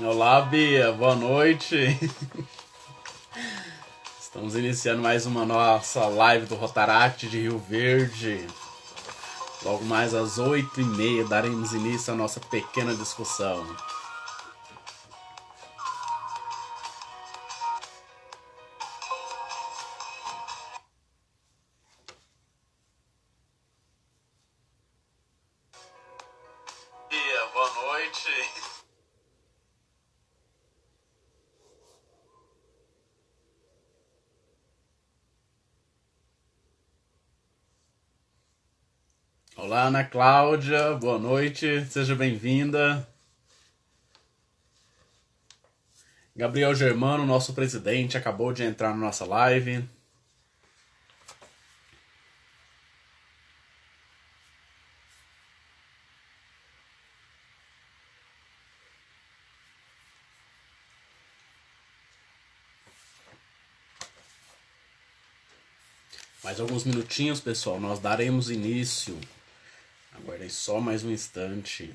Olá, Bia, boa noite. Estamos iniciando mais uma nossa live do Rotaract de Rio Verde. Logo mais às 8h30 daremos início à nossa pequena discussão. Bia, boa noite. Olá, Ana Cláudia, boa noite, seja bem-vinda. Gabriel Germano, nosso presidente, acabou de entrar na nossa live. Mais alguns minutinhos, pessoal, nós daremos início. Aguardem só mais um instante.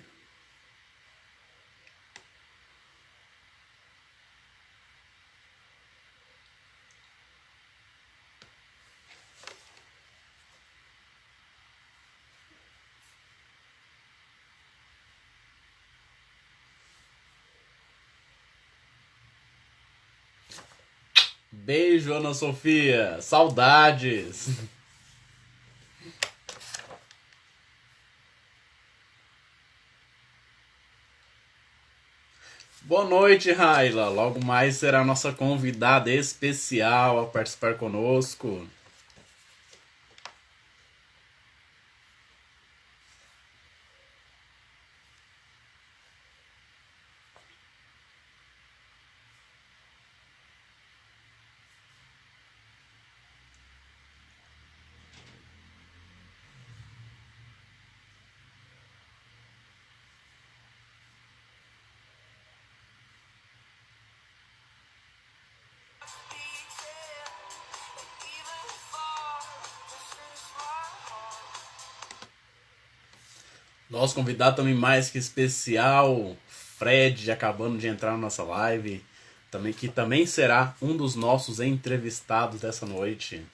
Beijo, Ana Sofia. Saudades. Boa noite, Raila. Logo mais será nossa convidada especial a participar conosco. Nosso convidado também mais que especial, Fred, acabando de entrar na nossa live, que também será um dos nossos entrevistados dessa noite.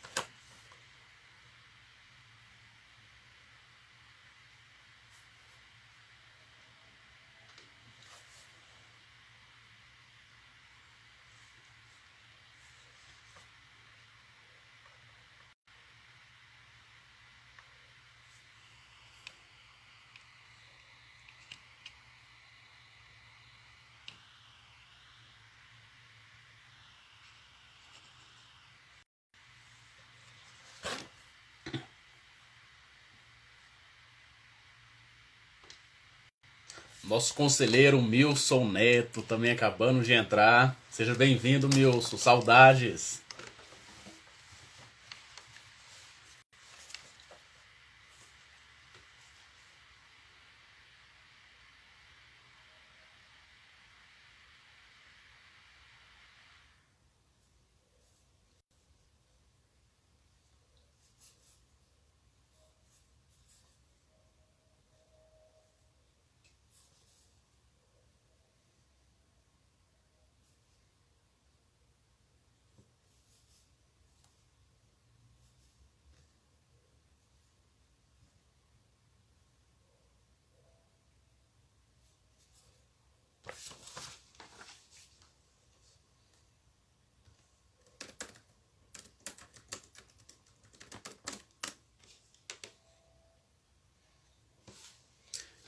Nosso conselheiro Milson Neto também acabando de entrar. Seja bem-vindo, Milson. Saudades.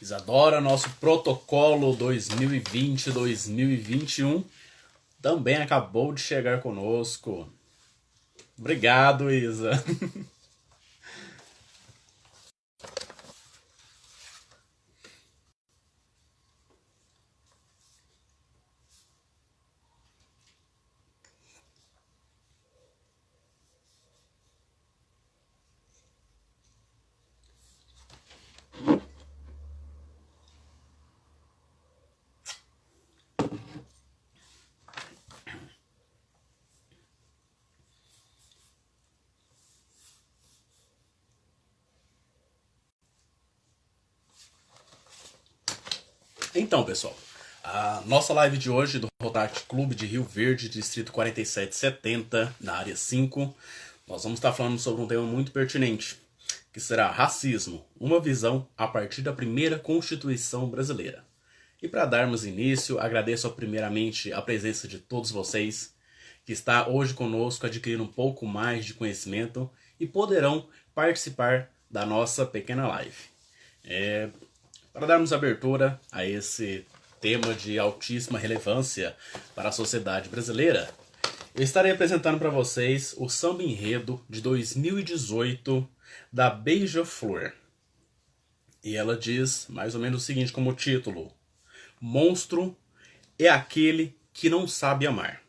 Isadora, nosso protocolo 2020-2021, também acabou de chegar conosco. Obrigado, Isa. Então, pessoal, A nossa live de hoje do Rotary Clube de Rio Verde, Distrito 4770, na área 5, nós vamos estar falando sobre um tema muito pertinente, que será racismo, uma visão a partir da primeira Constituição brasileira. E para darmos início, agradeço primeiramente a presença de todos vocês que está hoje conosco adquirindo um pouco mais de conhecimento e poderão participar da nossa pequena live. Para darmos abertura a esse tema de altíssima relevância para a sociedade brasileira, eu estarei apresentando para vocês o samba enredo de 2018 da Beija-Flor. E ela diz mais ou menos o seguinte como título: Monstro é aquele que não sabe amar.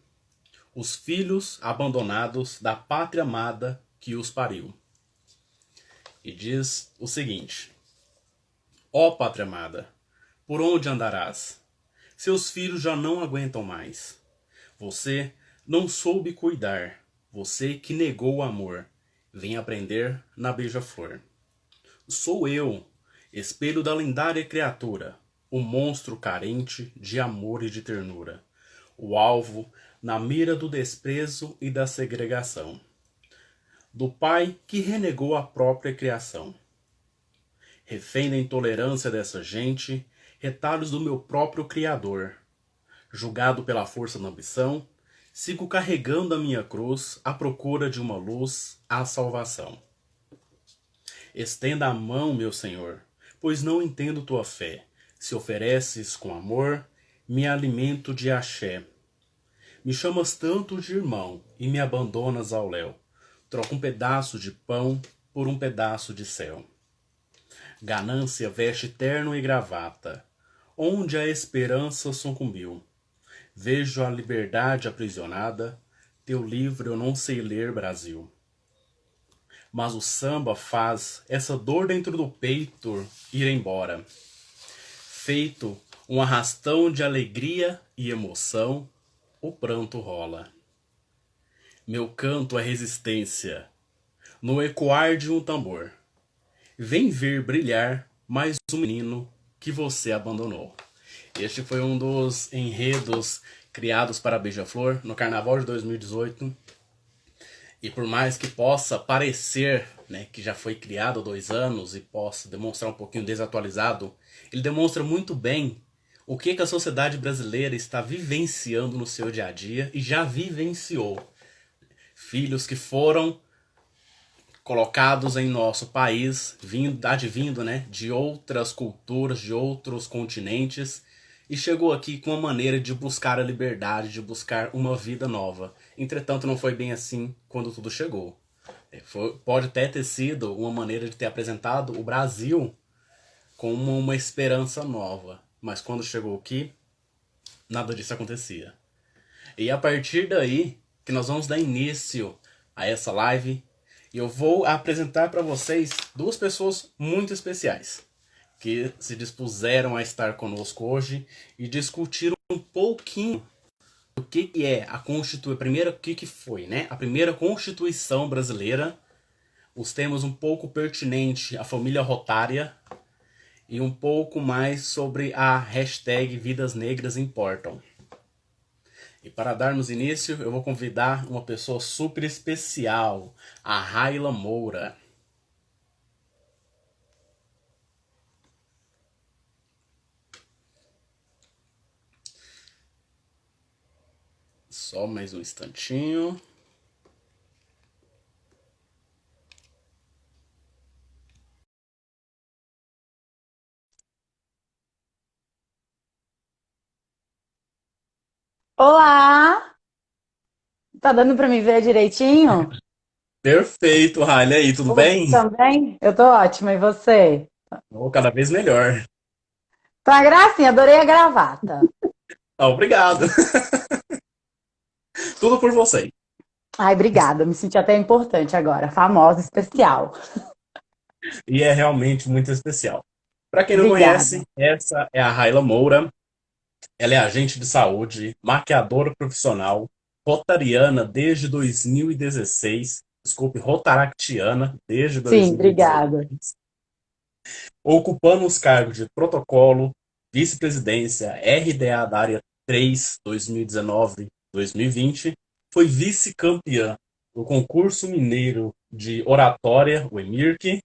Os filhos abandonados da pátria amada que os pariu. E diz o seguinte: Ó pátria amada, por onde andarás? Seus filhos já não aguentam mais. Você não soube cuidar. Você que negou o amor. Vem aprender na beija-flor. Sou eu, espelho da lendária criatura, o monstro carente de amor e de ternura, o alvo na mira do desprezo e da segregação, do pai que renegou a própria criação. Refém da intolerância dessa gente, retalhos do meu próprio Criador. Julgado pela força da ambição, sigo carregando a minha cruz à procura de uma luz, à salvação. Estenda a mão, meu Senhor, pois não entendo tua fé. Se ofereces com amor, me alimento de axé. Me chamas tanto de irmão e me abandonas ao léu. Troco um pedaço de pão por um pedaço de céu. Ganância veste terno e gravata, onde a esperança sucumbiu. Vejo a liberdade aprisionada, teu livro eu não sei ler, Brasil. Mas o samba faz essa dor dentro do peito ir embora. Feito um arrastão de alegria e emoção, o pranto rola. Meu canto é resistência, no ecoar de um tambor. Vem ver brilhar mais um menino que você abandonou. Este foi um dos enredos criados para a Beija-Flor no Carnaval de 2018. E por mais que possa parecer, né, que já foi criado há 2 anos e possa demonstrar um pouquinho desatualizado, ele demonstra muito bem o que a sociedade brasileira está vivenciando no seu dia a dia e já vivenciou. Filhos que foram colocados em nosso país, advindo, né, de outras culturas, de outros continentes, e chegou aqui com uma maneira de buscar a liberdade, de buscar uma vida nova. Entretanto, não foi bem assim quando tudo chegou. Pode até ter sido uma maneira de ter apresentado o Brasil como uma esperança nova, mas quando chegou aqui, nada disso acontecia. E a partir daí que nós vamos dar início a essa live, e eu vou apresentar para vocês duas pessoas muito especiais que se dispuseram a estar conosco hoje e discutir um pouquinho do que é a Constituição, primeiro o que foi, né? A primeira Constituição brasileira, os temas um pouco pertinentes à família rotária e um pouco mais sobre a hashtag Vidas Negras Importam. E para darmos início, eu vou convidar uma pessoa super especial, a Raila Moura. Só mais um instantinho. Olá! Tá dando pra me ver direitinho? Perfeito, Raila. E aí, tudo Você bem? também? Eu tô ótima, e você? Oh, cada vez melhor. Tá gracinha, adorei a gravata. Ah, obrigado. Tudo por você. Ai, obrigada, me senti até importante agora, famosa, especial. E é realmente muito especial. Para quem não conhece, Obrigada. essa é a Raila Moura. Ela é agente de saúde, maquiadora profissional, rotariana desde 2016. Desculpe, rotaractiana desde Sim, 2016. obrigada. Ocupando os cargos de protocolo, vice-presidência RDA da área 3, 2019-2020. Foi vice-campeã do concurso mineiro de oratória, o EMIRC,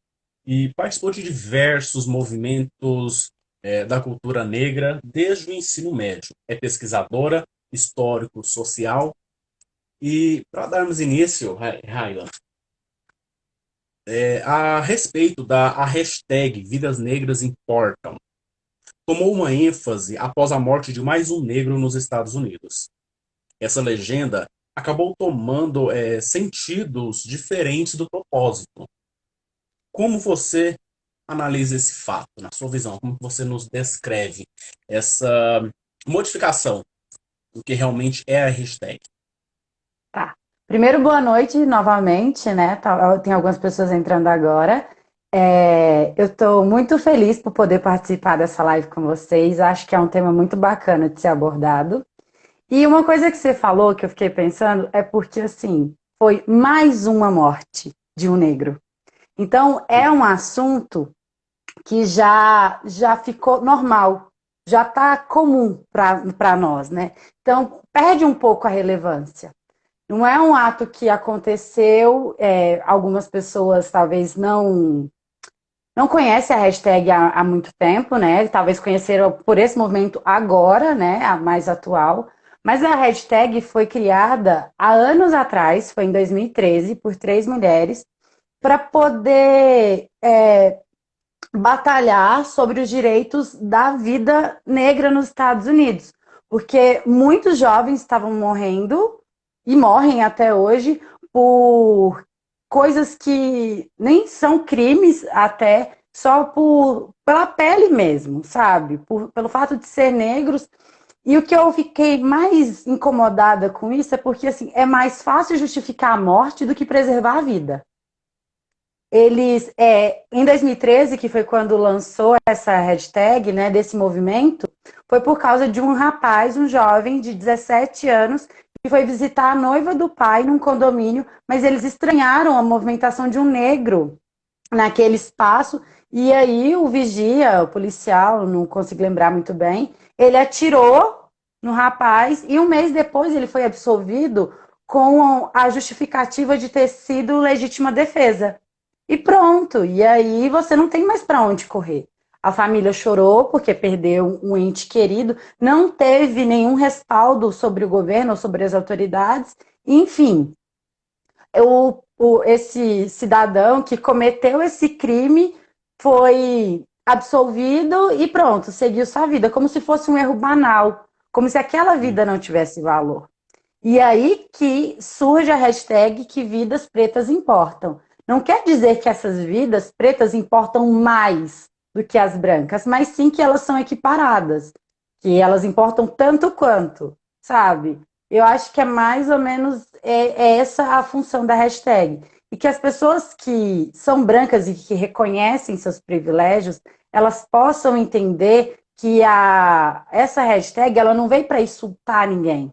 e participou de diversos movimentos da cultura negra desde o ensino médio. É pesquisadora, histórico, social. E para darmos início, Raila, a respeito da a hashtag Vidas Negras Importam, tomou uma ênfase após a morte de mais um negro nos Estados Unidos. Essa legenda acabou tomando sentidos diferentes do propósito. Como você analisa esse fato, na sua visão? Como você nos descreve essa modificação do que realmente é a hashtag? Tá. Primeiro, boa noite novamente, né? Tem algumas pessoas entrando agora. Eu estou muito feliz por poder participar dessa live com vocês. Acho que é um tema muito bacana de ser abordado. E uma coisa que você falou que eu fiquei pensando é porque, assim, foi mais uma morte de um negro. Então, é um assunto que já ficou normal, já está comum para nós, né? Então, perde um pouco a relevância. Não é um ato que aconteceu, algumas pessoas talvez não conhecem a hashtag há muito tempo, né? Talvez conheceram por esse movimento agora, né? A mais atual. Mas a hashtag foi criada há anos atrás, foi em 2013, por 3 mulheres, para poder batalhar sobre os direitos da vida negra nos Estados Unidos. Porque muitos jovens estavam morrendo, e morrem até hoje, por coisas que nem são crimes até, só pela pele mesmo, sabe? Pelo fato de ser negros. E o que eu fiquei mais incomodada com isso é porque assim, é mais fácil justificar a morte do que preservar a vida. Em 2013, que foi quando lançou essa hashtag, né, desse movimento, foi por causa de um rapaz, um jovem de 17 anos, que foi visitar a noiva do pai num condomínio, mas eles estranharam a movimentação de um negro naquele espaço, e aí o vigia, o policial, não consigo lembrar muito bem, ele atirou no rapaz, e um mês depois ele foi absolvido com a justificativa de ter sido legítima defesa. E pronto, e aí você não tem mais para onde correr. A família chorou porque perdeu um ente querido, não teve nenhum respaldo sobre o governo ou sobre as autoridades, enfim. Esse cidadão que cometeu esse crime foi absolvido e pronto, seguiu sua vida, como se fosse um erro banal, como se aquela vida não tivesse valor. E aí que surge a hashtag que vidas pretas importam. Não quer dizer que essas vidas pretas importam mais do que as brancas, mas sim que elas são equiparadas, que elas importam tanto quanto, sabe? Eu acho que é mais ou menos essa a função da hashtag. E que as pessoas que são brancas e que reconhecem seus privilégios, elas possam entender que essa hashtag ela não veio para insultar ninguém.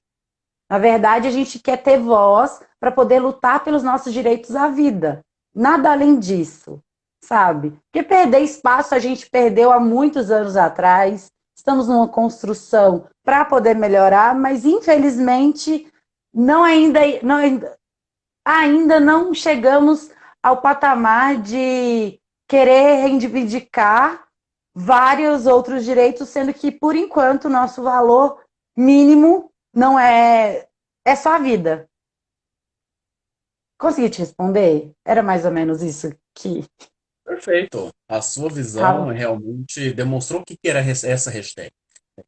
Na verdade, a gente quer ter voz para poder lutar pelos nossos direitos à vida. Nada além disso, sabe? Porque perder espaço a gente perdeu há muitos anos atrás. Estamos numa construção para poder melhorar, mas infelizmente ainda não chegamos ao patamar de querer reivindicar vários outros direitos, sendo que, por enquanto, o nosso valor mínimo não é só a vida. Consegui te responder? Era mais ou menos isso que Perfeito. A sua visão tava. realmente demonstrou o que era essa hashtag.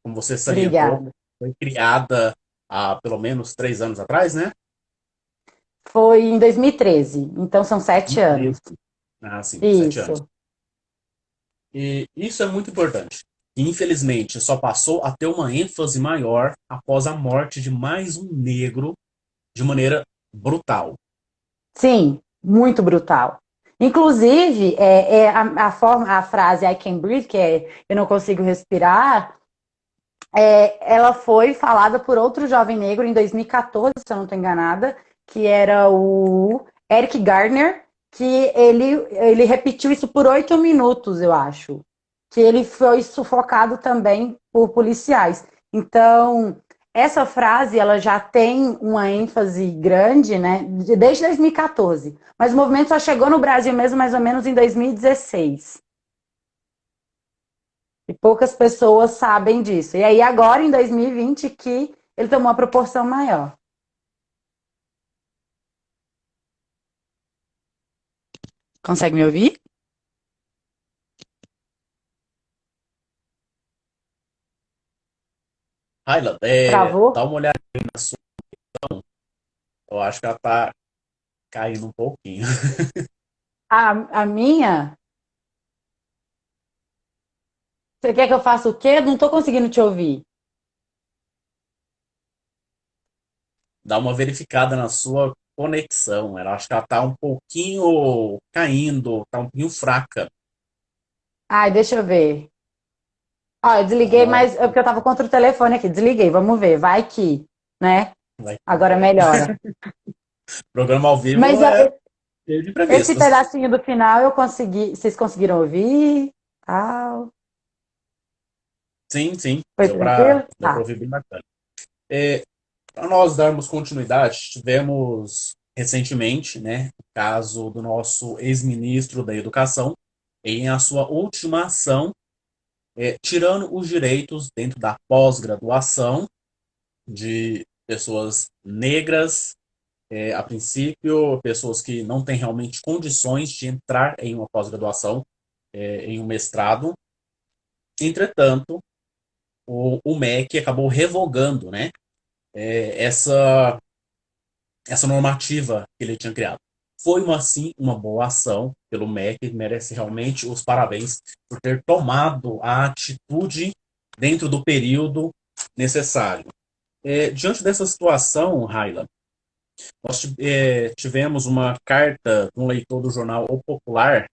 Como você salientou, Obrigada. foi criada há pelo menos 3 anos atrás, né? Foi em 2013, então são 7 anos. 2013. Ah, sim, 7 anos. Isso. E isso é muito importante. E, infelizmente, só passou a ter uma ênfase maior após a morte de mais um negro de maneira brutal. Sim, muito brutal. Inclusive, a frase I can breathe, que é eu não consigo respirar, ela foi falada por outro jovem negro em 2014, se eu não estou enganada, que era o Eric Garner, que ele repetiu isso por 8 minutos, eu acho. que ele foi sufocado também por policiais. Então, essa frase ela já tem uma ênfase grande, né, desde 2014. Mas o movimento só chegou no Brasil mesmo mais ou menos em 2016. E poucas pessoas sabem disso. E aí agora, em 2020, que ele tomou uma proporção maior. Consegue me ouvir? Raila, dá Travou? uma olhada aí na sua. Eu acho que ela tá caindo um pouquinho. A minha? Você quer que eu faça o quê? Não estou conseguindo te ouvir. Dá uma verificada na sua conexão. Eu acho que ela tá um pouquinho caindo, tá um pouquinho fraca. Ai, deixa eu ver. Ó, eu Dá desliguei, uma. mas é porque eu tava contra o telefone aqui. Desliguei, vamos ver. Vai que, né? Vai. Agora melhora. Programa ao vivo Mas é cheio de esse imprevistos. pedacinho do final eu consegui. Vocês conseguiram ouvir? Tal. Sim, sim, Foi tranquilo? deu pra Tá. ouvir bem bacana. Para nós darmos continuidade, tivemos recentemente, né, o caso do nosso ex-ministro da Educação, em a sua última ação, tirando os direitos dentro da pós-graduação de pessoas negras, a princípio, pessoas que não têm realmente condições de entrar em uma pós-graduação, em um mestrado. Entretanto, o MEC acabou revogando, né, essa normativa que ele tinha criado. Foi, sim, uma boa ação pelo MEC, merece realmente os parabéns por ter tomado a atitude dentro do período necessário. Diante dessa situação, Raila, nós tivemos uma carta de um leitor do jornal O Popular,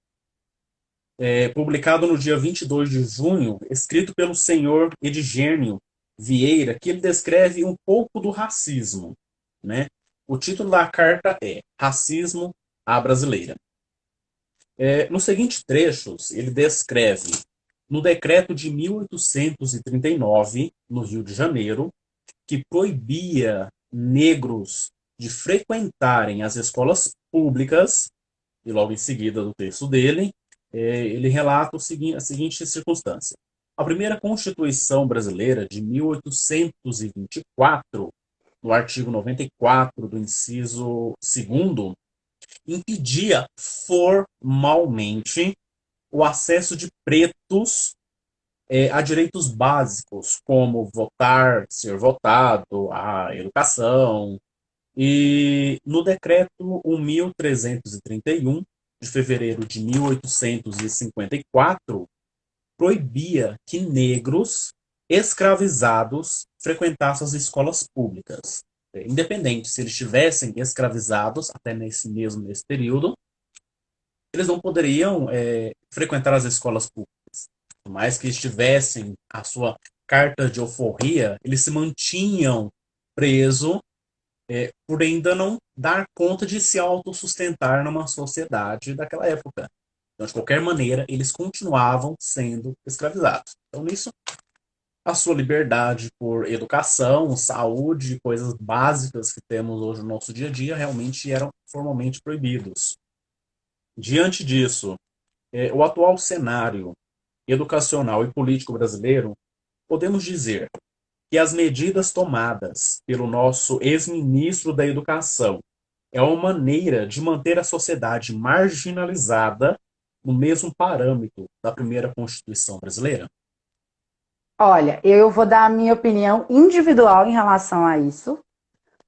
publicado no dia 22 de junho, escrito pelo senhor Edigênio Vieira, que ele descreve um pouco do racismo, né? O título da carta é Racismo à Brasileira. Nos seguintes trechos, ele descreve no decreto de 1839, no Rio de Janeiro, que proibia negros de frequentarem as escolas públicas, e logo em seguida do texto dele, ele relata a seguinte circunstância. A primeira Constituição brasileira de 1824, no artigo 94 do inciso 2º, impedia formalmente o acesso de pretos a direitos básicos, como votar, ser votado, a educação. E no decreto 1331, de fevereiro de 1854, proibia que negros escravizados frequentassem as escolas públicas. Independente se eles estivessem escravizados, até nesse período, eles não poderiam frequentar as escolas públicas. Por mais que estivessem a sua carta de alforria, eles se mantinham presos por ainda não dar conta de se autossustentar numa sociedade daquela época. Então, de qualquer maneira, eles continuavam sendo escravizados. Então, nisso, a sua liberdade por educação, saúde, coisas básicas que temos hoje no nosso dia a dia, realmente eram formalmente proibidos. Diante disso, o atual cenário educacional e político brasileiro, podemos dizer que as medidas tomadas pelo nosso ex-ministro da Educação é uma maneira de manter a sociedade marginalizada no mesmo parâmetro da primeira Constituição brasileira? Olha, eu vou dar a minha opinião individual em relação a isso,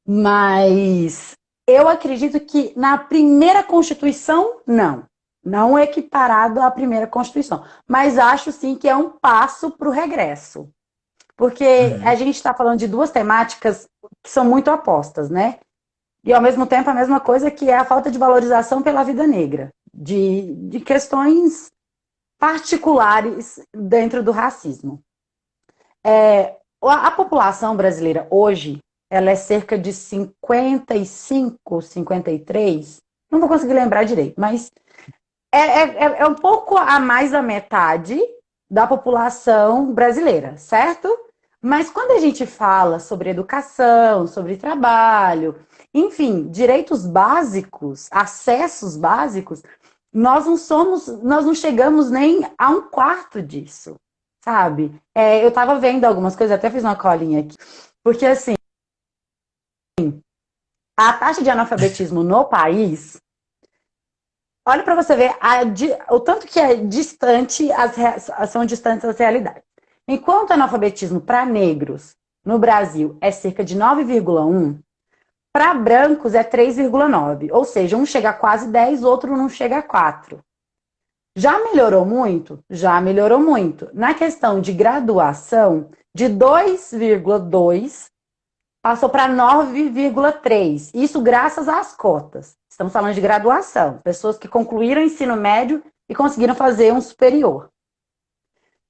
mas eu acredito que na primeira Constituição, não. Não equiparado à primeira Constituição. Mas acho sim que é um passo para o regresso. Porque a Uhum. gente está falando de duas temáticas que são muito opostas, né? E ao mesmo tempo a mesma coisa que é a falta de valorização pela vida negra, de questões particulares dentro do racismo. A população brasileira hoje, ela é cerca de 55, 53, não vou conseguir lembrar direito, mas é um pouco a mais da metade da população brasileira, certo? Mas quando a gente fala sobre educação, sobre trabalho, enfim, direitos básicos, acessos básicos, nós não chegamos nem a um quarto disso, sabe? Eu estava vendo algumas coisas, até fiz uma colinha aqui, porque assim, a taxa de analfabetismo no país, olha para você ver o tanto que é distante, são distantes as realidades. Enquanto o analfabetismo para negros no Brasil é cerca de 9,1, para brancos é 3,9. Ou seja, um chega a quase 10, outro não chega a 4. Já melhorou muito? Já melhorou muito. Na questão de graduação, de 2,2 passou para 9,3. Isso graças às cotas. Estamos falando de graduação. Pessoas que concluíram o ensino médio e conseguiram fazer um superior.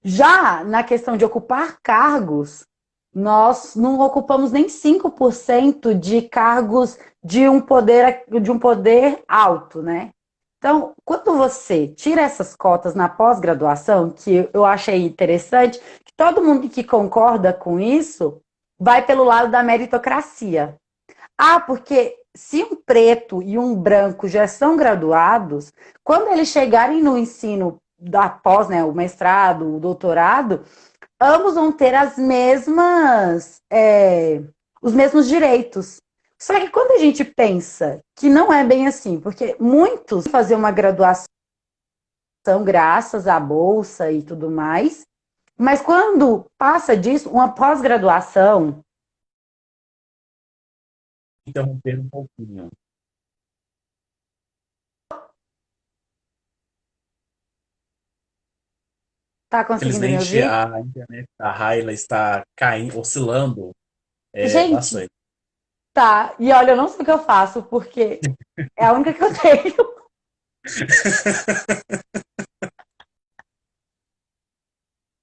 Já na questão de ocupar cargos, nós não ocupamos nem 5% de cargos de um poder alto, né? Então, quando você tira essas cotas na pós-graduação, que eu achei interessante, que todo mundo que concorda com isso vai pelo lado da meritocracia. Ah, porque se um preto e um branco já são graduados, quando eles chegarem no ensino da pós, né, o mestrado, o doutorado, ambos vão ter os mesmos direitos. Só que quando a gente pensa que não é bem assim, porque muitos fazer uma graduação graças à bolsa e tudo mais, mas quando passa disso, uma pós-graduação. Interromper um pouquinho. Tá conseguindo me Infelizmente, ouvir? a internet da Raila está caindo, oscilando Gente, bastante. tá. E olha, eu não sei o que eu faço, porque é a única que eu tenho.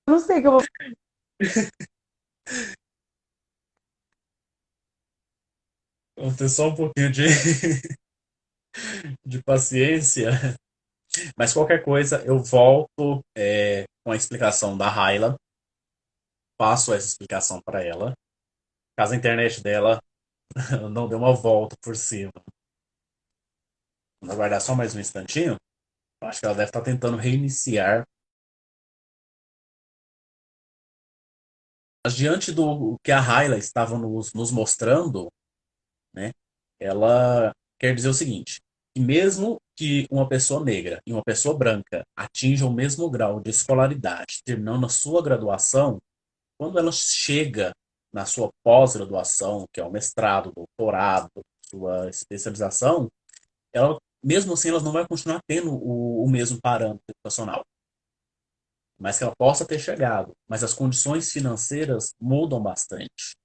Eu não sei o que eu vou. Vamos ter só um pouquinho de paciência. Mas qualquer coisa, eu volto com a explicação da Raila, passo essa explicação para ela. Caso a internet dela não dê uma volta por cima. Vamos aguardar só mais um instantinho. Eu acho que ela deve estar tentando reiniciar. Mas diante do que a Raila estava nos mostrando, né, ela quer dizer o seguinte: que mesmo que uma pessoa negra e uma pessoa branca atinjam o mesmo grau de escolaridade, terminando a sua graduação, quando ela chega na sua pós-graduação, que é o mestrado, doutorado, sua especialização, ela, mesmo assim, ela não vai continuar tendo o mesmo parâmetro educacional, mas que ela possa ter chegado. Mas as condições financeiras mudam bastante.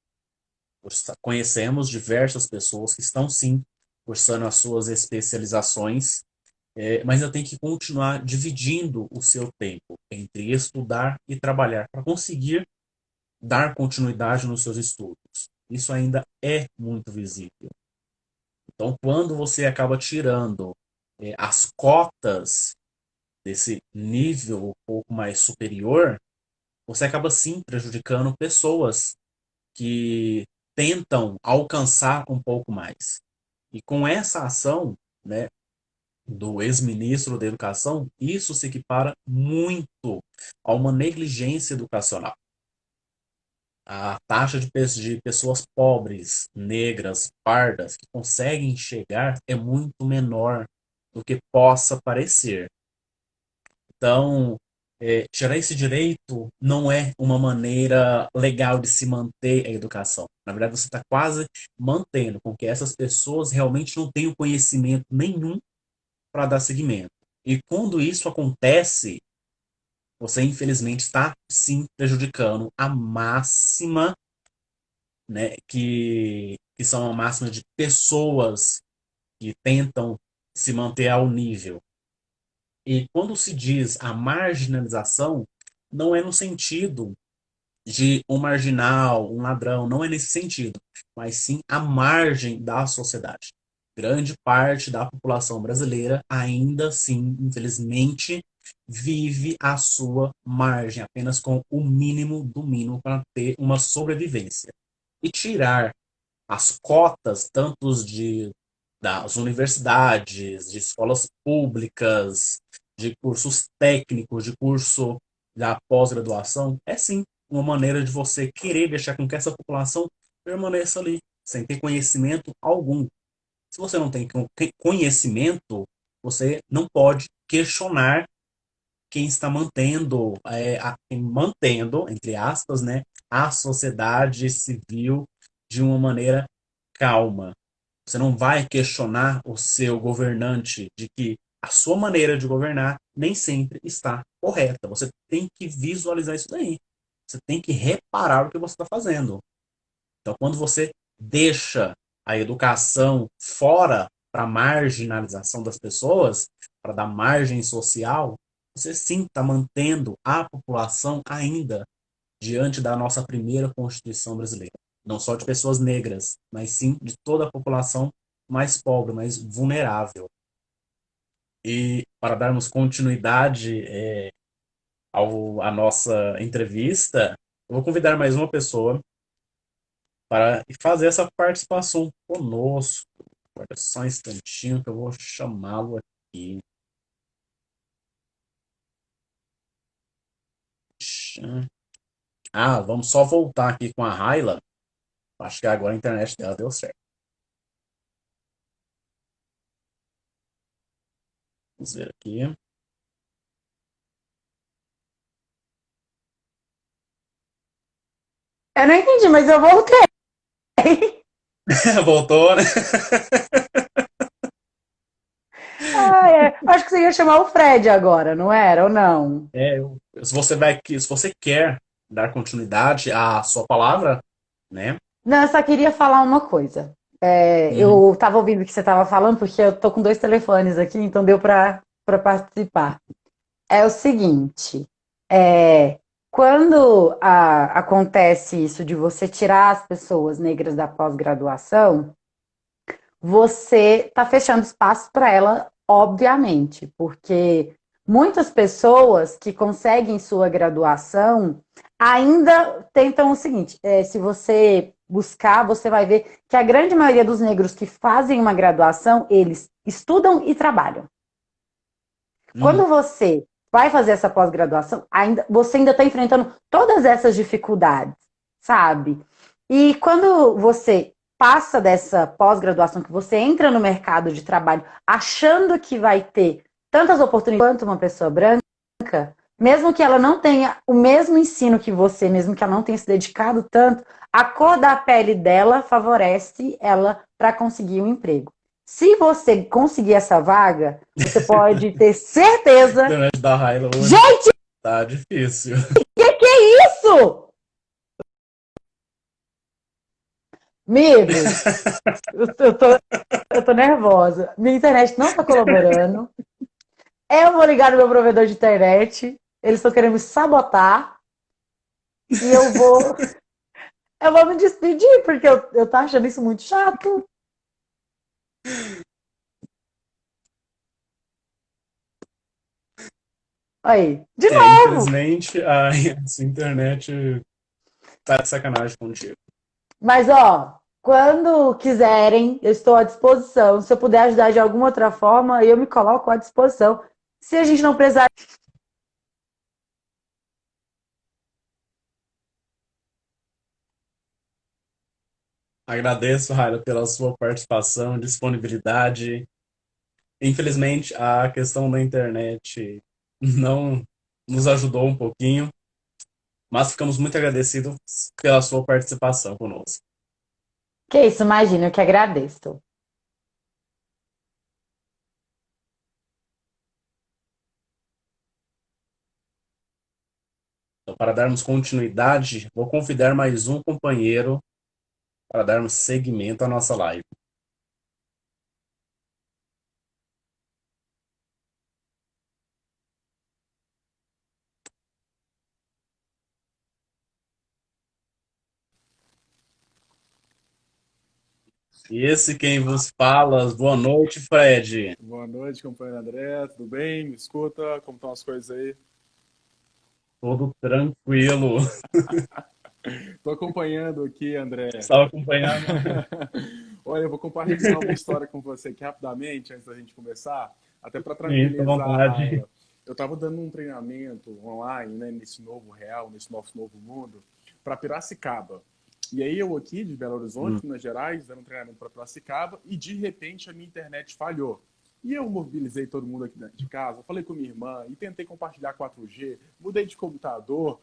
Conhecemos diversas pessoas que estão, sim, cursando as suas especializações, mas ainda tem que continuar dividindo o seu tempo entre estudar e trabalhar para conseguir dar continuidade nos seus estudos. Isso ainda é muito visível. Então, quando você acaba tirando as cotas desse nível um pouco mais superior, você acaba sim prejudicando pessoas que tentam alcançar um pouco mais. E com essa ação, né, do ex-ministro da Educação, isso se equipara muito a uma negligência educacional. A taxa de pessoas pobres, negras, pardas, que conseguem chegar é muito menor do que possa parecer. Então, tirar esse direito não é uma maneira legal de se manter a educação. Na verdade, você está quase mantendo com que essas pessoas realmente não tenham conhecimento nenhum para dar seguimento. E quando isso acontece, você infelizmente está sim prejudicando a máxima, né, que são a máxima de pessoas que tentam se manter ao nível. E quando se diz a marginalização, não é no sentido de um marginal, um ladrão, não é nesse sentido, mas sim a margem da sociedade. grande parte da população brasileira ainda assim, infelizmente, vive à sua margem, apenas com o mínimo do mínimo para ter uma sobrevivência. E tirar as cotas, tanto das universidades, de escolas públicas, de cursos técnicos, de curso da pós-graduação, é sim uma maneira de você querer deixar com que essa população permaneça ali, sem ter conhecimento algum. Se você não tem conhecimento, você não pode questionar quem está mantendo, entre aspas, né, a sociedade civil de uma maneira calma. Você não vai questionar o seu governante de que a sua maneira de governar nem sempre está correta. Você tem que visualizar isso daí. Você tem que reparar o que você está fazendo. Então, quando você deixa a educação fora para a marginalização das pessoas, para dar margem social, você sim está mantendo a população ainda diante da nossa primeira Constituição brasileira. Não só de pessoas negras, mas sim de toda a população mais pobre, mais vulnerável. E para darmos continuidade à nossa entrevista, eu vou convidar mais uma pessoa para fazer essa participação conosco. Agora só um instantinho que eu vou chamá-lo aqui. Ah, vamos só voltar aqui com a Raila. Acho que agora a internet dela deu certo. Vamos ver aqui. Eu não entendi, mas eu voltei. Voltou, né? Ah, é. Acho que você ia chamar o Fred agora, não era? Ou não? Se você quer dar continuidade à sua palavra, né? Não, eu só queria falar uma coisa. É, Uhum. eu estava ouvindo o que você estava falando, porque eu tô com dois telefones aqui, então deu para participar. É o seguinte, quando acontece isso de você tirar as pessoas negras da pós-graduação, você está fechando espaço para ela, obviamente, porque muitas pessoas que conseguem sua graduação ainda tentam o seguinte: se você buscar, você vai ver que a grande maioria dos negros que fazem uma graduação, eles estudam e trabalham. Uhum. Quando você vai fazer essa pós-graduação, você ainda está enfrentando todas essas dificuldades, sabe? E quando você passa dessa pós-graduação, que você entra no mercado de trabalho achando que vai ter tantas oportunidades quanto uma pessoa branca, mesmo que ela não tenha o mesmo ensino que você, mesmo que ela não tenha se dedicado tanto, a cor da pele dela favorece ela para conseguir um emprego. Se você conseguir essa vaga, você pode ter A certeza. internet da Raila hoje Gente, tá difícil. que é isso? Amigos, eu tô nervosa. Minha internet não tá colaborando. Eu vou ligar no meu provedor de internet. Eles estão querendo me sabotar. E eu vou me despedir, porque eu tô achando isso muito chato. Aí, de novo. Infelizmente, a sua internet tá de sacanagem contigo. Mas, ó, quando quiserem, eu estou à disposição. Se eu puder ajudar de alguma outra forma, eu me coloco à disposição. Se a gente não precisar. Agradeço, Raila, pela sua participação, disponibilidade. Infelizmente, a questão da internet não nos ajudou um pouquinho, mas ficamos muito agradecidos pela sua participação conosco. Que isso, imagina, eu que agradeço. Então, para darmos continuidade, vou convidar mais um companheiro para darmos seguimento à nossa live. Esse quem vos fala, boa noite, Fred. Boa noite, companheiro André. Tudo bem? Me escuta? Como estão as coisas aí? Todo tranquilo. Estou acompanhando aqui, André. Estava acompanhando. Olha, eu vou compartilhar uma história com você aqui rapidamente, antes da gente começar, até para Fica à tranquilizar a vontade. Raila. Eu estava dando um treinamento online, né, nesse novo real, nesse nosso novo mundo, para Piracicaba. E aí eu aqui de Belo Horizonte, Hum, Minas Gerais, dando um treinamento para Piracicaba, e de repente a minha internet falhou. E eu mobilizei todo mundo aqui dentro de casa, falei com minha irmã e tentei compartilhar 4G, mudei de computador,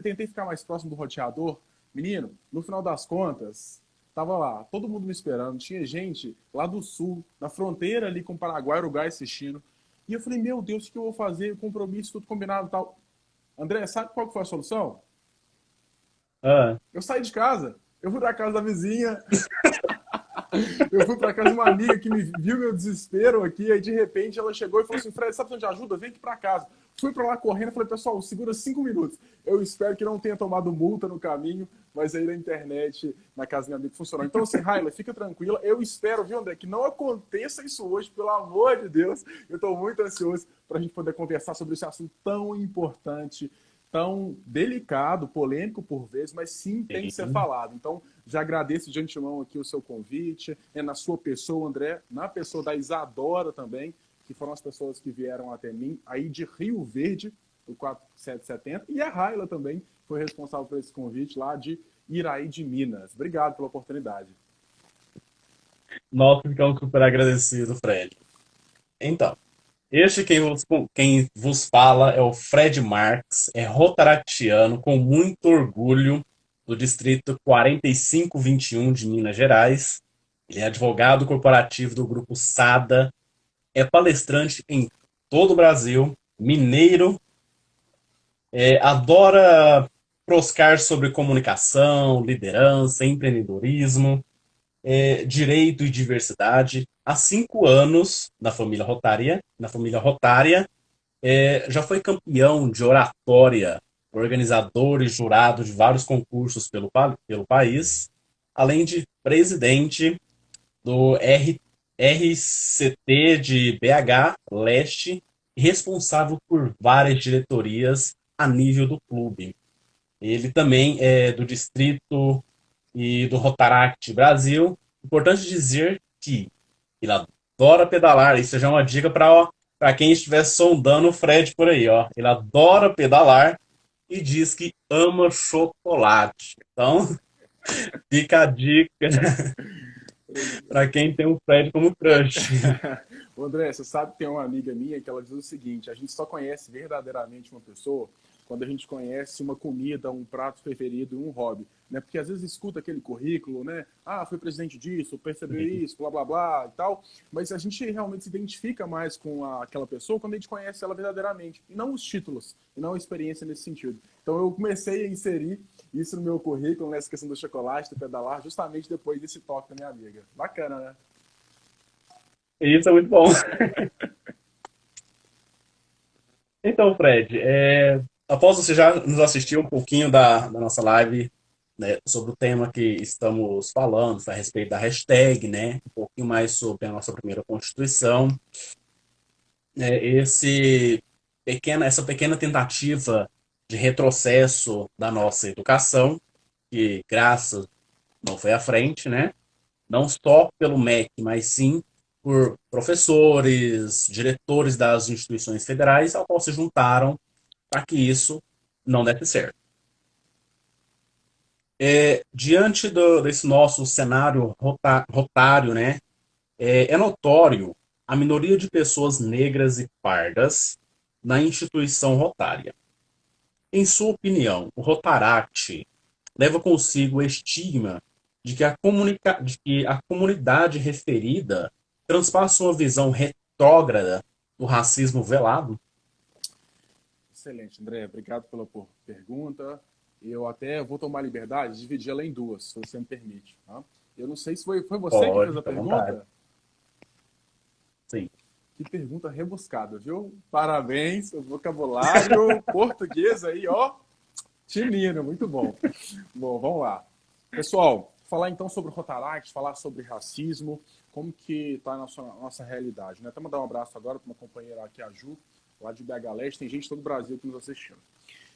tentei ficar mais próximo do roteador. Menino, no final das contas, tava lá, todo mundo me esperando, tinha gente lá do sul, na fronteira ali com o Paraguai, Uruguai assistindo. E eu falei, meu Deus, o que eu vou fazer? Compromisso, tudo combinado e tal. André, sabe qual que foi a solução? ah, Eu saí de casa, eu fui pra casa da vizinha, eu fui pra casa de uma amiga que me viu meu desespero aqui, aí de repente ela chegou e falou assim, Fred, sabe onde ajuda? Vem aqui pra casa. Fui pra lá correndo, falei, pessoal, segura 5 minutos. Eu espero que não tenha tomado multa no caminho, mas aí na internet, na casa do meu amigo, funcionou. Então, assim, Raila, fica tranquila. Eu espero, viu, André, que não aconteça isso hoje, pelo amor de Deus. Eu tô muito ansioso pra gente poder conversar sobre esse assunto tão importante, tão delicado, polêmico por vezes, mas sim tem que ser sim. falado. Então, já agradeço de antemão aqui o seu convite, na sua pessoa, André, na pessoa da Isadora também, que foram as pessoas que vieram até mim, aí de Rio Verde, do 4770, e a Raila também foi responsável por esse convite lá de Iraí de Minas. Obrigado pela oportunidade. Nós ficamos super agradecidos, Fred. Então, este quem vos fala é o Fred Marques, é rotaractiano com muito orgulho do distrito 4521 de Minas Gerais. Ele é advogado corporativo do grupo SADA, é palestrante em todo o Brasil, mineiro, adora proscar sobre comunicação, liderança, empreendedorismo, direito e diversidade. Há 5 anos na família Rotária, já foi campeão de oratória, organizador e jurado de vários concursos pelo país, além de presidente do RCT de BH Leste, responsável por várias diretorias a nível do clube. Ele também é do distrito e do Rotaract Brasil. Importante dizer que ele adora pedalar. Isso já é uma dica para quem estiver sondando o Fred por aí. Ó. Ele adora pedalar e diz que ama chocolate. Então, fica a dica para quem tem o Fred como crush. Ô, André, você sabe que tem uma amiga minha que ela diz o seguinte: a gente só conhece verdadeiramente uma pessoa quando a gente conhece uma comida, um prato preferido e um hobby, né? Porque às vezes escuta aquele currículo, né? Ah, foi presidente disso, percebeu isso, blá blá blá e tal. Mas a gente realmente se identifica mais com aquela pessoa quando a gente conhece ela verdadeiramente, e não os títulos, e não a experiência nesse sentido. Então eu comecei a inserir isso no meu currículo, nessa questão do chocolate, do pedalar, justamente depois desse toque da minha amiga. Bacana, né? Isso é muito bom. Então, Fred, após você já nos assistir um pouquinho da nossa live, né, sobre o tema que estamos falando, foi a respeito da hashtag, né, um pouquinho mais sobre a nossa primeira Constituição, essa pequena tentativa de retrocesso da nossa educação, que graças não foi à frente, né, não só pelo MEC, mas sim por professores, diretores das instituições federais, ao qual se juntaram para que isso não desse certo. Diante desse nosso cenário rotário, né, é notório a minoria de pessoas negras e pardas na instituição rotária. Em sua opinião, o Rotaract leva consigo o estigma de que a comunidade referida transpassa uma visão retrógrada do racismo velado? Excelente, André. Obrigado pela pergunta. Eu até vou tomar a liberdade de dividir ela em duas, se você me permite. Tá? Eu não sei se foi você que fez Pode, a fica à vontade. pergunta. Sim. Que pergunta rebuscada, viu? Parabéns, o vocabulário português aí, ó, tinindo, muito bom. Bom, vamos lá. Pessoal, falar então sobre o Rotaract, falar sobre racismo, como que está a nossa realidade, né? Até mandar um abraço agora para uma companheira aqui, a Ju, lá de BH Leste, tem gente de todo o Brasil aqui nos assistindo.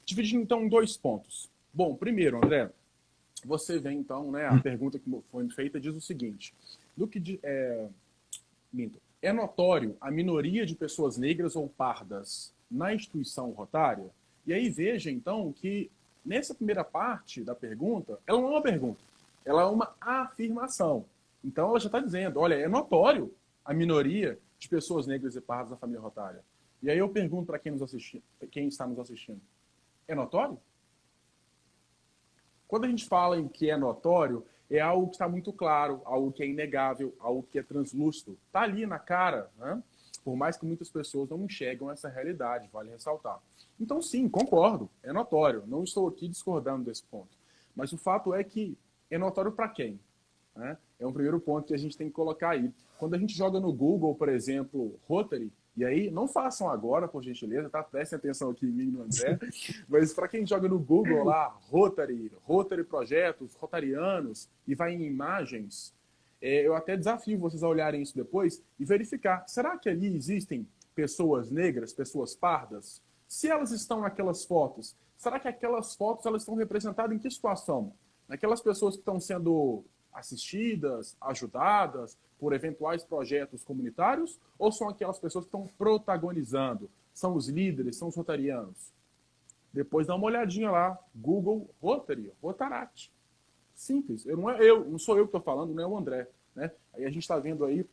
Dividindo então em 2 pontos. Bom, primeiro, André, você vem então, né, a pergunta que foi feita diz o seguinte, é notório a minoria de pessoas negras ou pardas na instituição rotária? E aí veja então que nessa primeira parte da pergunta, ela não é uma pergunta, ela é uma afirmação. Então ela já está dizendo, olha, é notório a minoria de pessoas negras e pardas na família rotária. E aí eu pergunto para quem está nos assistindo, é notório? Quando a gente fala em que é notório, é algo que está muito claro, algo que é inegável, algo que é translúcido. Está ali na cara, né? Por mais que muitas pessoas não enxergam essa realidade, vale ressaltar. Então, sim, concordo, é notório. Não estou aqui discordando desse ponto. Mas o fato é que é notório para quem? Né? É um primeiro ponto que a gente tem que colocar aí. Quando a gente joga no Google, por exemplo, Rotary, e aí, não façam agora, por gentileza, tá? Prestem atenção aqui em mim, no André. Mas para quem joga no Google lá, Rotary Projetos, Rotarianos, e vai em imagens, eu até desafio vocês a olharem isso depois e verificar. Será que ali existem pessoas negras, pessoas pardas? Se elas estão naquelas fotos, será que aquelas fotos elas estão representadas em que situação? Naquelas pessoas que estão sendo assistidas, ajudadas por eventuais projetos comunitários, ou são aquelas pessoas que estão protagonizando? São os líderes, são os rotarianos? Depois dá uma olhadinha lá, Google Rotary, Rotaract. Simples. Não sou eu que estou falando, não é o André. Né? Aí a gente está vendo aí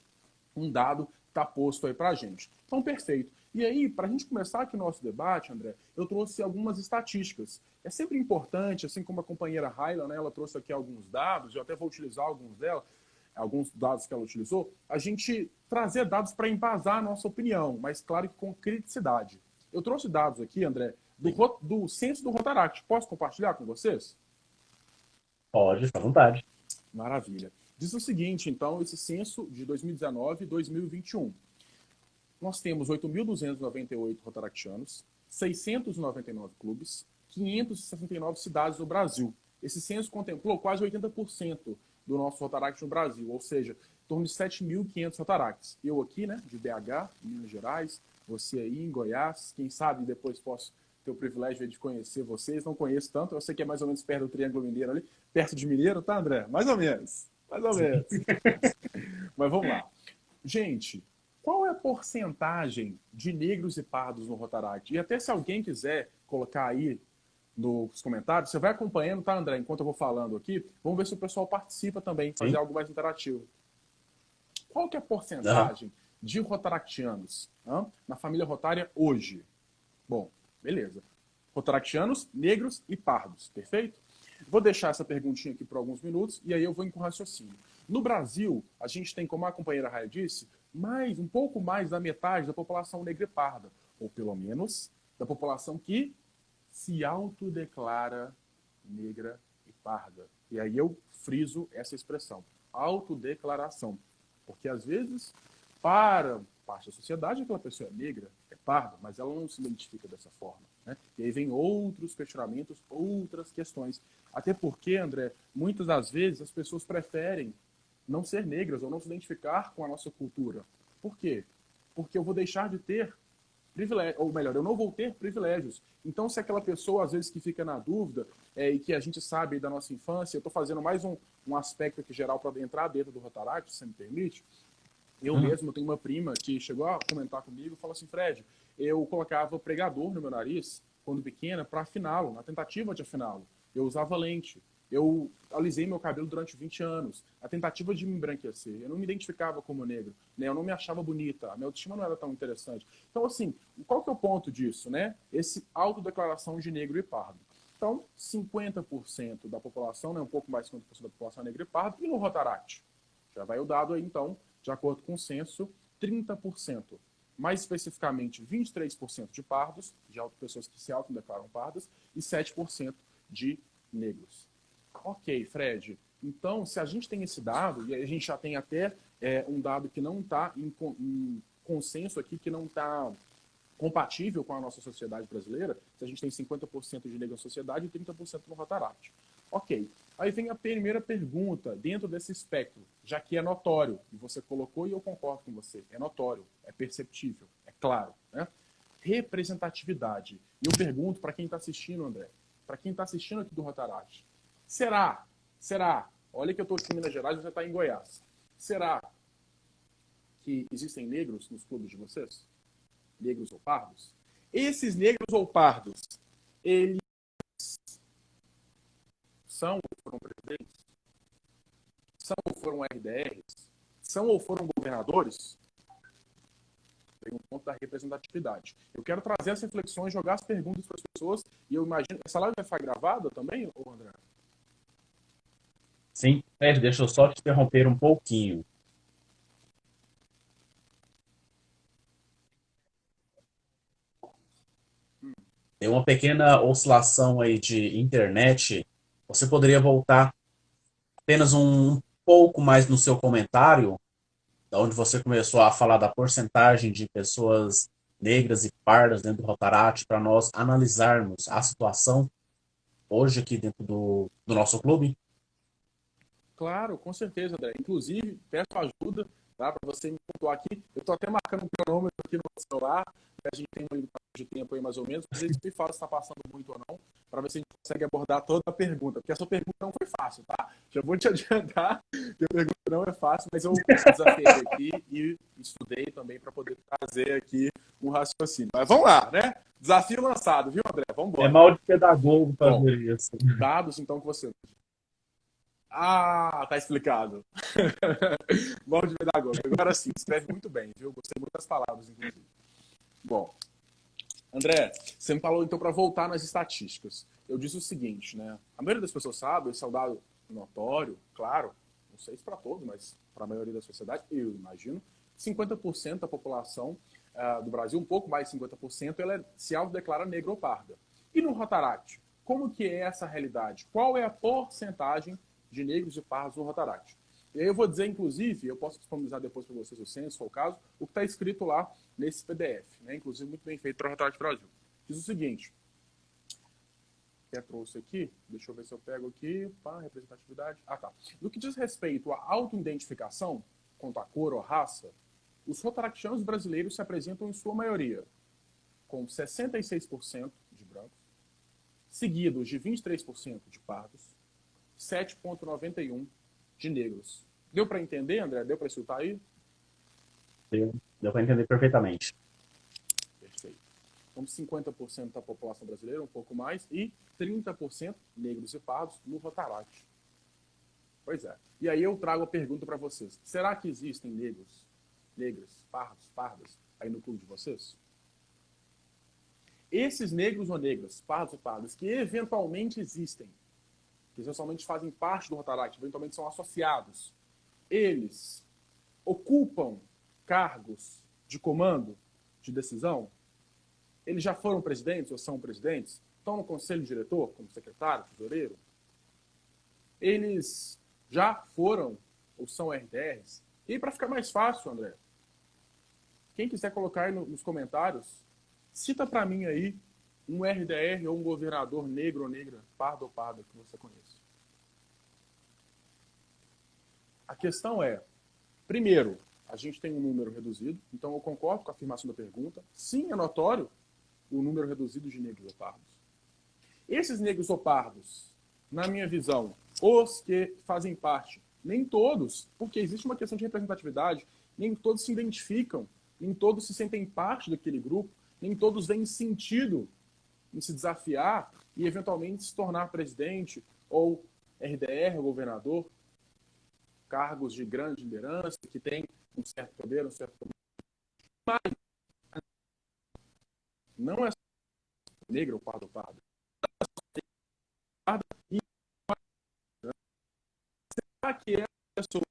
um dado que está posto aí para a gente. Então, perfeito. E aí, para a gente começar aqui o nosso debate, André, eu trouxe algumas estatísticas. É sempre importante, assim como a companheira Raila, né, ela trouxe aqui alguns dados, eu até vou utilizar alguns dados que ela utilizou, a gente trazer dados para embasar a nossa opinião, mas claro que com criticidade. Eu trouxe dados aqui, André, do censo do Rotaract. Posso compartilhar com vocês? Pode, à vontade. Maravilha. Diz o seguinte, então, esse censo de 2019 e 2021. Nós temos 8.298 rotaractianos, 699 clubes, 569 cidades no Brasil. Esse censo contemplou quase 80% do nosso Rotaract no Brasil, ou seja, em torno de 7.500 Rotaracts. Eu aqui, né, de BH, Minas Gerais, você aí em Goiás, quem sabe depois posso ter o privilégio de conhecer vocês, não conheço tanto, eu sei que é mais ou menos perto do Triângulo Mineiro ali, perto de Mineiro, tá, André? Mais ou menos. Mas vamos lá. Gente, qual é a porcentagem de negros e pardos no Rotaract? E até se alguém quiser colocar aí nos comentários, você vai acompanhando, tá, André? Enquanto eu vou falando aqui, vamos ver se o pessoal participa também, fazer algo mais interativo. Qual que é a porcentagem de rotaractianos na família rotária hoje? Bom, beleza. Rotaractianos, negros e pardos, perfeito? Vou deixar essa perguntinha aqui por alguns minutos e aí eu vou com raciocínio. No Brasil, a gente tem, como a companheira Raia disse, um pouco mais da metade da população negra e parda, ou pelo menos da população que se autodeclara negra e parda. E aí eu friso essa expressão, autodeclaração. Porque às vezes, para parte da sociedade, aquela pessoa é negra, é parda, mas ela não se identifica dessa forma. Né? E aí vem outros questionamentos, outras questões. Até porque, André, muitas das vezes as pessoas preferem não ser negras ou não se identificar com a nossa cultura. Por quê? Porque eu vou deixar de ter privilégio, ou melhor, eu não vou ter privilégios. Então, se aquela pessoa, às vezes, que fica na dúvida, e que a gente sabe da nossa infância, eu estou fazendo mais um aspecto aqui geral para entrar dentro do Rotaract, se você me permite. Eu mesmo tenho uma prima que chegou a comentar comigo e falou assim, Fred, eu colocava pregador no meu nariz, quando pequena, para afiná-lo, na tentativa de afiná-lo. Eu usava lente. Eu alisei meu cabelo durante 20 anos, a tentativa de me embranquecer. Eu não me identificava como negro, né? Eu não me achava bonita, a minha autoestima não era tão interessante. Então, assim, qual que é o ponto disso, né? Esse autodeclaração de negro e pardo. Então, 50% da população, né? Um pouco mais de 50% da população é negra e pardo, e no Rotaract? Já vai o dado aí, então, de acordo com o censo, 30%. Mais especificamente, 23% de pardos, de pessoas que se autodeclaram pardas, e 7% de negros. Ok, Fred. Então, se a gente tem esse dado, e a gente já tem até um dado que não está em consenso aqui, que não está compatível com a nossa sociedade brasileira, se a gente tem 50% de negros na sociedade e 30% no Rotaract. Ok. Aí vem a primeira pergunta, dentro desse espectro, já que é notório, e você colocou e eu concordo com você, é notório, é perceptível, é claro, né? Representatividade. E eu pergunto para quem está assistindo, André, para quem está assistindo aqui do Rotaract, será, olha que eu estou aqui em Minas Gerais e você está em Goiás, será que existem negros nos clubes de vocês? Negros ou pardos? Esses negros ou pardos, eles são ou foram presidentes? São ou foram RDRs? São ou foram governadores? Tem um ponto da representatividade. Eu quero trazer as reflexões, jogar as perguntas para as pessoas, e eu imagino... Essa live vai ficar gravada também, ou André? Sim, Fred, deixa eu só te interromper um pouquinho. Tem uma pequena oscilação aí de internet. Você poderia voltar apenas um pouco mais no seu comentário, da onde você começou a falar da porcentagem de pessoas negras e pardas dentro do Rotaract, para nós analisarmos a situação hoje aqui dentro do nosso clube? Claro, com certeza, André. Inclusive, peço ajuda, tá, para você me pontuar aqui. Eu estou até marcando um cronômetro aqui no celular, a gente tem uma limitação de tempo aí mais ou menos, mas eles me falam se está passando muito ou não, para ver se a gente consegue abordar toda a pergunta, porque essa pergunta não foi fácil, tá? Já vou te adiantar que a pergunta não é fácil, mas eu desafiei aqui e estudei também para poder trazer aqui um raciocínio. Mas vamos lá, né? Desafio lançado, viu, André? Vamos É embora. mal de pedagogo Bom, fazer isso. dados, então, que você... Ah, tá explicado. Bom de pedagogo. Agora sim, escreve muito bem, viu? Gostei muito das palavras, inclusive. Bom, André, você me falou então para voltar nas estatísticas. Eu disse o seguinte, né? A maioria das pessoas sabe, esse é um dado notório, claro, não sei se para todos, mas para a maioria da sociedade, eu imagino, 50% da população do Brasil, um pouco mais de 50%, ela se autodeclara negra ou parda. E no Rotaract, como que é essa realidade? Qual é a porcentagem de negros e pardos no Rotaract? E aí eu vou dizer, inclusive, eu posso disponibilizar depois para vocês o censo, se for o caso, o que está escrito lá nesse PDF, né? Inclusive muito bem feito para o Rotaract Brasil. Diz o seguinte, que trouxe aqui, deixa eu ver se eu pego aqui, pá, representatividade, tá. No que diz respeito à autoidentificação, quanto à cor ou raça, os rotaractianos brasileiros se apresentam em sua maioria com 66% de brancos, seguidos de 23% de pardos, 7,91% de negros. Deu para entender, André? Deu para escutar aí? Deu para entender perfeitamente. Perfeito. Então, 50% da população brasileira, um pouco mais, e 30% negros e pardos no Rotaract. Pois é. E aí eu trago a pergunta para vocês. Será que existem negros, negras, pardos, pardas aí no clube de vocês? Esses negros ou negras, pardos e pardas, que eventualmente existem, que essencialmente fazem parte do Rotaract, eventualmente são associados, eles ocupam cargos de comando, de decisão? Eles já foram presidentes ou são presidentes? Estão no conselho diretor, como secretário, tesoureiro? Eles já foram ou são RDRs? E para ficar mais fácil, André, quem quiser colocar aí nos comentários, cita para mim aí um RDR ou um governador negro ou negra, pardo ou parda, que você conhece. A questão é, primeiro, a gente tem um número reduzido, então eu concordo com a afirmação da pergunta. Sim, é notório o número reduzido de negros ou pardos. Esses negros ou pardos, na minha visão, os que fazem parte, nem todos, porque existe uma questão de representatividade, nem todos se identificam, nem todos se sentem parte daquele grupo, nem todos veem sentido em se desafiar e eventualmente se tornar presidente ou RDR, ou governador, cargos de grande liderança, que tem um certo poder, um certo poder. Mas não é só negro ou pardo ou pardo. E será que é pessoa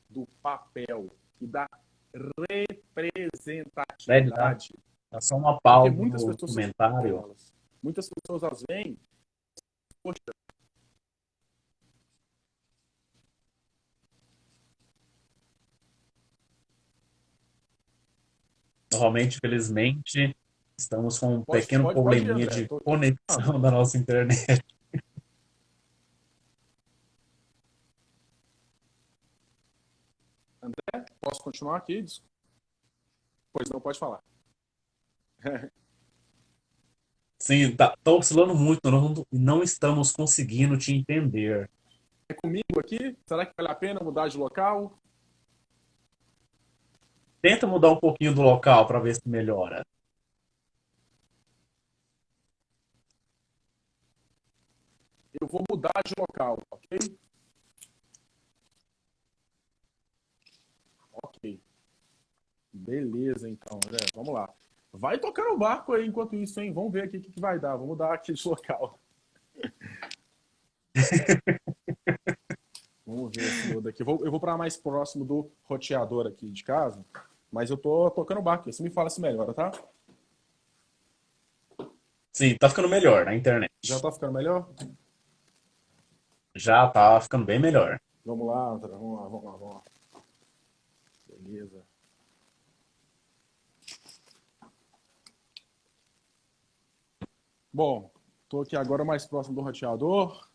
do papel e da representatividade? Dá só uma Porque pausa muitas no pessoas comentário. muitas pessoas as veem, poxa, Normalmente, felizmente, Estamos com um Pode, pequeno pode ir, probleminha André. de Tô escutando. conexão da nossa internet. Posso continuar aqui? Pois não, pode falar. Sim, tá oscilando muito, não estamos conseguindo te entender. É comigo aqui? Será que vale a pena mudar de local? Tenta mudar um pouquinho do local para ver se melhora. Eu vou mudar de local, ok? Ok. Beleza, então, André. Vamos lá. Vai tocando o barco aí enquanto isso, hein? Vamos ver aqui o que vai dar. Vamos mudar aqui de local. Vamos ver se muda aqui. Eu vou para mais próximo do roteador aqui de casa, mas eu tô tocando o barco aqui. Você me fala se melhora, tá? Sim, tá ficando melhor na internet. Já tá ficando melhor? Já tá ficando bem melhor. Vamos lá, André. Vamos lá. Beleza. Bom, tô aqui agora mais próximo do roteador.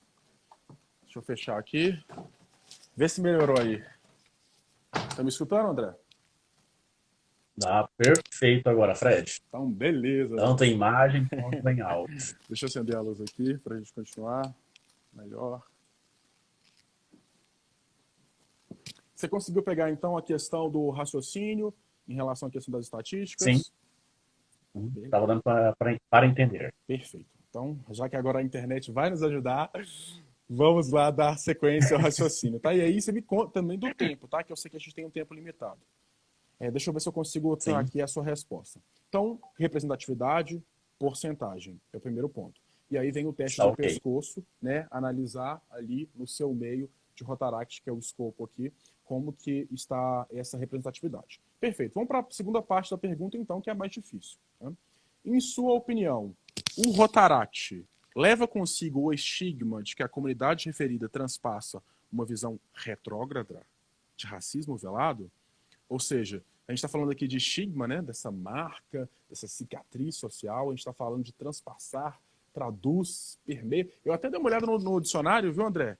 Deixa eu fechar aqui. Vê se melhorou aí. Tá me escutando, André? Dá perfeito agora, Fred. Então, beleza. Tanto em imagem quanto em áudio. Deixa eu acender a luz aqui pra gente continuar. Melhor. Você conseguiu pegar, então, a questão do raciocínio em relação à questão das Sim, estatísticas? estava dando para entender. Perfeito. Então, já que agora a internet vai nos ajudar, vamos lá dar sequência ao raciocínio, tá? E aí você me conta também do tempo, tá? Que eu sei que a gente tem um tempo limitado. Deixa eu ver se eu consigo ter Sim, aqui a sua resposta. Então, representatividade, porcentagem, é o primeiro ponto. E aí vem o teste tá do ok. pescoço, né? Analisar ali no seu meio de Rotaract, que é o escopo aqui, como que está essa representatividade. Perfeito. Vamos para a segunda parte da pergunta, então, que é a mais difícil. Né? Em sua opinião, o Rotaract leva consigo o estigma de que a comunidade referida transpassa uma visão retrógrada de racismo velado? Ou seja, a gente está falando aqui de estigma, né? Dessa marca, dessa cicatriz social. A gente está falando de transpassar, traduz, permeia. Eu até dei uma olhada no dicionário, viu, André?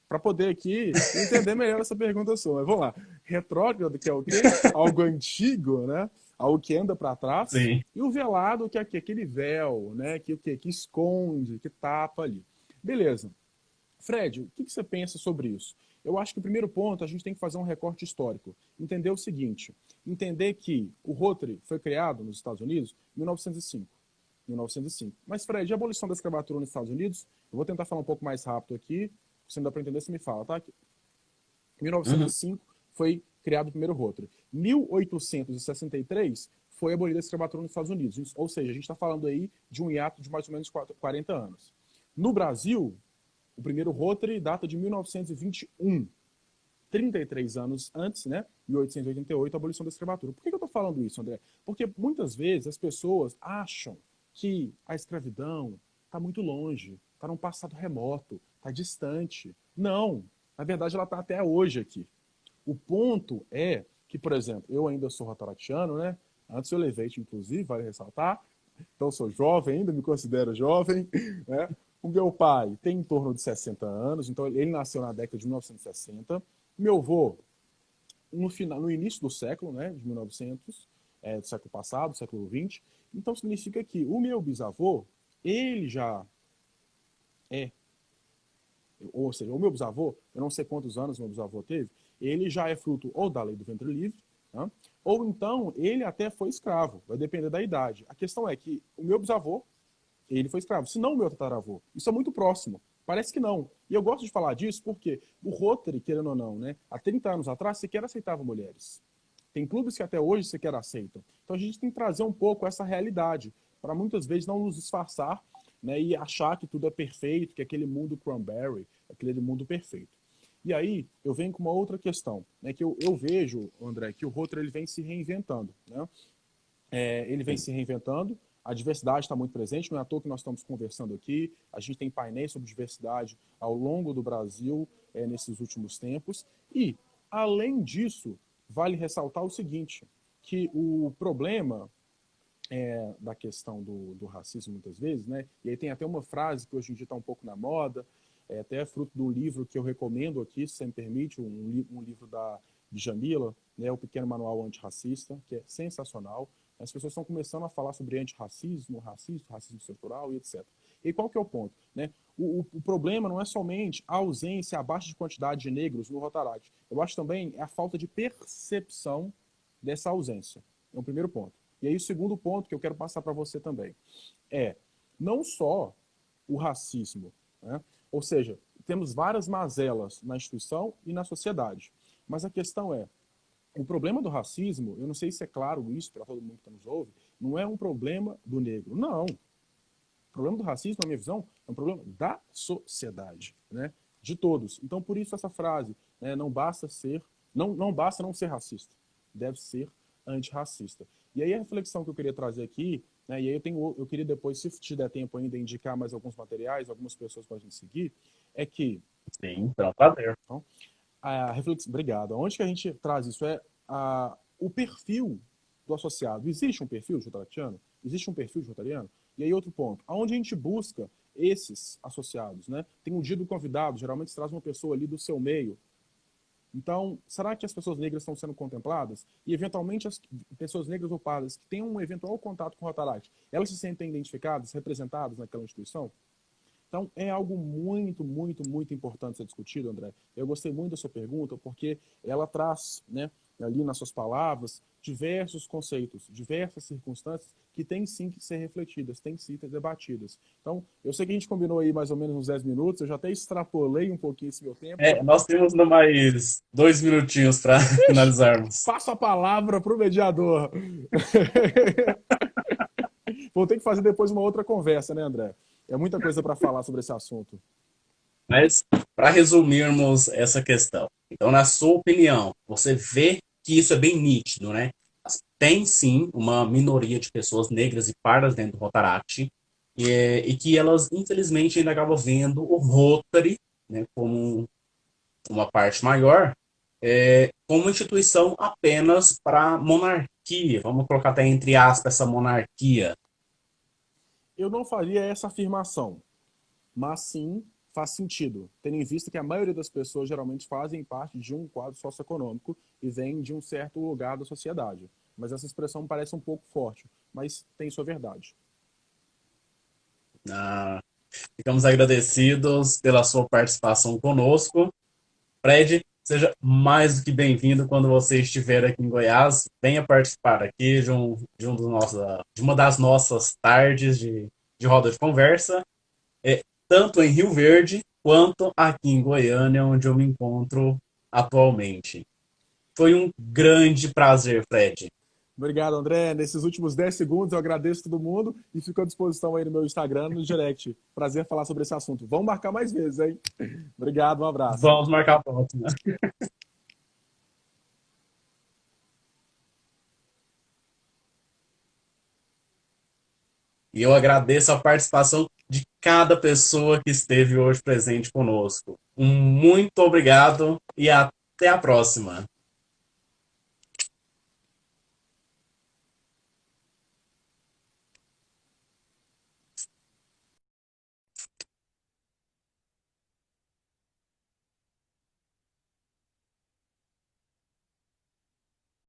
Para poder aqui entender melhor essa pergunta sua. Mas vamos lá. Retrógrado, que é o quê? Algo antigo, né? Algo que anda para trás. Sim, E o velado, que é aquele véu, né? Que esconde, que tapa ali. Beleza. Fred, o que você pensa sobre isso? Eu acho que o primeiro ponto, a gente tem que fazer um recorte histórico. Entender o seguinte, entender que o Rotary foi criado nos Estados Unidos em 1905. 1905. Mas, Fred, e a abolição da escravatura nos Estados Unidos? Eu vou tentar falar um pouco mais rápido aqui. Se não dá para entender, você me fala, tá? Em uhum, 1905 foi criado o primeiro Rotary. 1863 foi abolida a escravatura nos Estados Unidos. Ou seja, a gente está falando aí de um hiato de mais ou menos 40 anos. No Brasil, o primeiro Rotary data de 1921, 33 anos antes, né? 1888, a abolição da escravatura. Por que eu estou falando isso, André? Porque muitas vezes as pessoas acham que a escravidão está muito longe, está num passado remoto, está distante. Não, na verdade ela está até hoje aqui. O ponto é que, por exemplo, eu ainda sou rotaractiano, né? Antes eu levei, inclusive, vale ressaltar. Então eu sou jovem ainda, me considero jovem, né? O meu pai tem em torno de 60 anos, então ele nasceu na década de 1960. Meu avô, no início do século, né, de 1900, do século passado, século 20. Então significa que o meu bisavô, ele já é, ou seja, o meu bisavô, eu não sei quantos anos meu bisavô teve, ele já é fruto ou da lei do ventre livre, né, ou então ele até foi escravo, vai depender da idade. A questão é que o meu bisavô, ele foi escravo, se não o meu tataravô. Isso é muito próximo. Parece que não. E eu gosto de falar disso porque o Rotary, querendo ou não, né, há 30 anos atrás, sequer aceitava mulheres. Tem clubes que até hoje sequer aceitam. Então a gente tem que trazer um pouco essa realidade, para muitas vezes não nos disfarçar, né, e achar que tudo é perfeito, que aquele mundo cranberry, aquele mundo perfeito. E aí eu venho com uma outra questão, né, que eu vejo, André, que o Rotary ele vem se reinventando. Né? Ele vem sim. se reinventando, a diversidade está muito presente, não é à toa que nós estamos conversando aqui, a gente tem painéis sobre diversidade ao longo do Brasil nesses últimos tempos, e, além disso, vale ressaltar o seguinte, que o problema da questão do racismo muitas vezes, né? E aí tem até uma frase que hoje em dia está um pouco na moda, até fruto de um livro que eu recomendo aqui, se você me permite, um livro de Jamila, né? O Pequeno Manual Antirracista, que é sensacional. As pessoas estão começando a falar sobre antirracismo, racismo estrutural e etc. E qual que é o ponto? Né? O problema não é somente a ausência, a baixa de quantidade de negros no Rotaract. Eu acho também a falta de percepção dessa ausência. É o primeiro ponto. E aí o segundo ponto que eu quero passar para você também é não só o racismo, né? Ou seja, temos várias mazelas na instituição e na sociedade. Mas a questão é, o problema do racismo, eu não sei se é claro isso para todo mundo que nos ouve, não é um problema do negro. Não. O problema do racismo, na minha visão, é um problema da sociedade, né? De todos. Então, por isso essa frase, né? Não basta não ser racista, deve ser antirracista. E aí a reflexão que eu queria trazer aqui, né? E aí eu queria depois, se te der tempo ainda, indicar mais alguns materiais, algumas pessoas para a gente seguir, é que... Sim, é um prazer. Então, a reflexão, obrigado. Onde que a gente traz isso? O perfil do associado. Existe um perfil de rotaractiano? Existe um perfil de rotariano? E aí outro ponto, aonde a gente busca esses associados, né? Tem um dia do convidado, geralmente se traz uma pessoa ali do seu meio. Então, será que as pessoas negras estão sendo contempladas? E, eventualmente, as pessoas negras ou pardas que têm um eventual contato com o Rotaract, elas se sentem identificadas, representadas naquela instituição? Então, é algo muito, muito, muito importante ser discutido, André. Eu gostei muito da sua pergunta, porque ela traz, né, ali nas suas palavras, diversos conceitos, diversas circunstâncias que têm sim que ser refletidas, têm sim que ser debatidas. Então, eu sei que a gente combinou aí mais ou menos uns 10 minutos, eu já até extrapolei um pouquinho esse meu tempo. Nós temos ainda mais 2 minutinhos para finalizarmos. Passo a palavra para o mediador. Vou ter que fazer depois uma outra conversa, né, André? É muita coisa para falar sobre esse assunto. Mas, para resumirmos essa questão, então, na sua opinião, você vê que isso é bem nítido, né? Tem sim uma minoria de pessoas negras e pardas dentro do Rotaract, e que elas, infelizmente, ainda acabam vendo o Rotary, né, como uma parte maior, como uma instituição apenas para monarquia. Vamos colocar até entre aspas essa monarquia. Eu não faria essa afirmação, mas sim faz sentido, tendo em vista que a maioria das pessoas geralmente fazem parte de um quadro socioeconômico e vêm de um certo lugar da sociedade. Mas essa expressão parece um pouco forte, mas tem sua verdade. Ficamos agradecidos pela sua participação conosco. Fred, seja mais do que bem-vindo quando você estiver aqui em Goiás. Venha participar aqui de uma das nossas tardes de roda de conversa, tanto em Rio Verde quanto aqui em Goiânia, onde eu me encontro atualmente. Foi um grande prazer, Fred. Obrigado, André. Nesses últimos 10 segundos eu agradeço todo mundo e fico à disposição aí no meu Instagram, no direct. Prazer falar sobre esse assunto. Vamos marcar mais vezes, hein? Obrigado, um abraço. Vamos marcar a próxima. E eu agradeço a participação de cada pessoa que esteve hoje presente conosco. Muito obrigado e até a próxima.